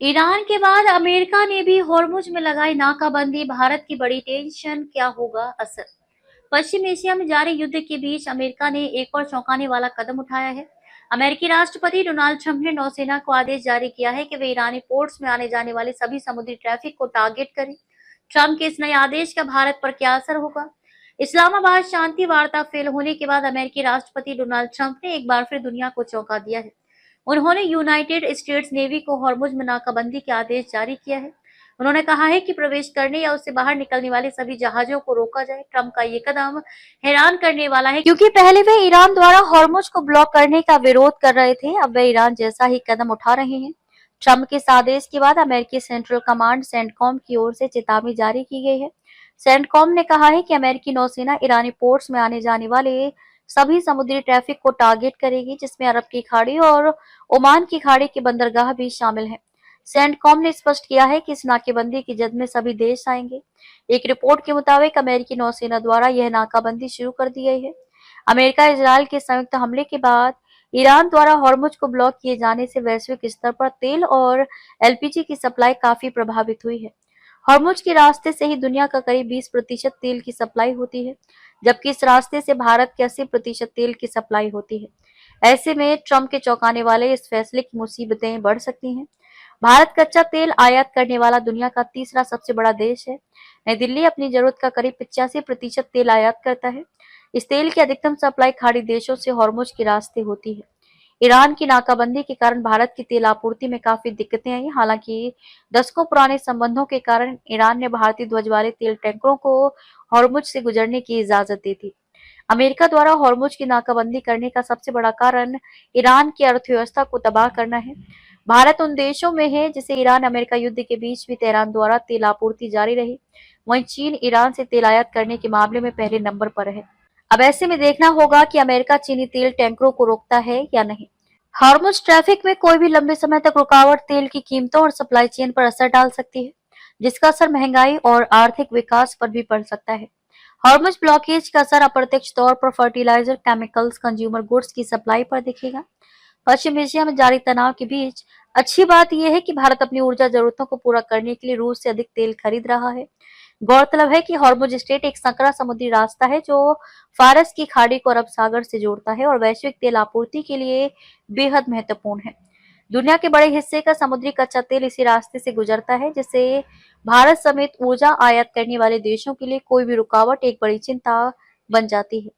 Iran के बाद America ने भी होर्मुज में लगाई नाकाबंदी। भारत की बड़ी टेंशन, क्या होगा असर? पश्चिम एशिया में जारी युद्ध के बीच अमेरिका ने एक और चौंकाने वाला कदम उठाया है। अमेरिकी राष्ट्रपति डोनाल्ड ट्रंप ने नौसेना को आदेश जारी किया है कि वे ईरानी पोर्ट्स में आने जाने वाले सभी समुद्री ट्रैफिक को टारगेट करें। ट्रंप के इस नए आदेश का भारत पर क्या असर होगा? इस्लामाबाद शांति वार्ता फेल होने के बाद अमेरिकी राष्ट्रपति डोनाल्ड ट्रंप ने एक बार फिर दुनिया को चौंका दिया है। उन्होंने यूनाइटेड स्टेट्स नेवी को हॉर्मुज में नाकाबंदी के आदेश जारी किया है। उन्होंने कहा है कि प्रवेश करने या उससे बाहर निकलने वाले सभी जहाजों को रोका जाए। ट्रंप का ये कदम हैरान करने वाला है, क्योंकि पहले वे ईरान द्वारा हॉर्मुज को ब्लॉक करने का विरोध कर रहे थे। अब वे ईरान जैसा ही कदम उठा रहे हैं। ट्रंप के इस आदेश के बाद अमेरिकी सेंट्रल कमांड सेंटकॉम की ओर से चेतावनी जारी की गई है। सेंटकॉम ने कहा है कि अमेरिकी नौसेना ईरानी पोर्ट्स में आने जाने वाले सभी समुद्री ट्रैफिक को टारगेट करेगी, जिसमें अरब की खाड़ी और ओमान की खाड़ी के बंदरगाह भी शामिल हैं। सेंटकॉम ने स्पष्ट किया है कि इस नाकेबंदी की जद में सभी देश आएंगे। एक रिपोर्ट के मुताबिक अमेरिकी नौसेना द्वारा यह नाकाबंदी शुरू कर दी गई है। अमेरिका इजरायल के संयुक्त हमले के बाद ईरान द्वारा हॉर्मुज को ब्लॉक किए जाने से वैश्विक स्तर पर तेल और एलपीजी की सप्लाई काफी प्रभावित हुई है। हॉर्मुज के रास्ते से ही दुनिया का करीब 20% तेल की सप्लाई होती है, जबकि इस रास्ते से भारत के 80% तेल की सप्लाई होती है। ऐसे में ट्रंप के चौंकाने वाले इस फैसले की मुसीबतें बढ़ सकती हैं। भारत कच्चा तेल आयात करने वाला दुनिया का तीसरा सबसे बड़ा देश है। नई दिल्ली अपनी जरूरत का करीब 85% तेल आयात करता है। इस तेल की अधिकतम सप्लाई खाड़ी देशों से हॉर्मुज के रास्ते होती है। ईरान की नाकाबंदी के कारण भारत की तेल आपूर्ति में काफी दिक्कतें आई। हालांकि दशकों पुराने संबंधों के कारण ईरान ने भारतीय ध्वज वाले तेल टैंकरों को हॉर्मुज से गुजरने की इजाजत दी थी। अमेरिका द्वारा हॉर्मुज की नाकाबंदी करने का सबसे बड़ा कारण ईरान की अर्थव्यवस्था को तबाह करना है। भारत उन देशों में है जिसे ईरान अमेरिका युद्ध के बीच भी तेहरान द्वारा तेल आपूर्ति जारी रही। वहीं चीन ईरान से तेल आयात करने के मामले में पहले नंबर पर है। अब ऐसे में देखना होगा कि अमेरिका चीनी तेल टैंकरों को रोकता है या नहीं। हॉर्मुज ट्रैफिक में कोई भी लंबे समय तक रुकावट तेल की कीमतों और सप्लाई चेन पर असर डाल सकती है, जिसका असर महंगाई और आर्थिक विकास पर भी पड़ सकता है। हॉर्मुज ब्लॉकेज का असर अप्रत्यक्ष तौर पर फर्टिलाइजर, केमिकल्स, कंज्यूमर गुड्स की सप्लाई पर दिखेगा। पश्चिम एशिया में जारी तनाव के बीच अच्छी बात यह है कि भारत अपनी ऊर्जा जरूरतों को पूरा करने के लिए रूस से अधिक तेल खरीद रहा है। गौरतलब है कि हॉर्मुज स्ट्रेट एक संकरा समुद्री रास्ता है जो फारस की खाड़ी को अरब सागर से जोड़ता है और वैश्विक तेल आपूर्ति के लिए बेहद महत्वपूर्ण है। दुनिया के बड़े हिस्से का समुद्री कच्चा तेल इसी रास्ते से गुजरता है, जिससे भारत समेत ऊर्जा आयात करने वाले देशों के लिए कोई भी रुकावट एक बड़ी चिंता बन जाती है।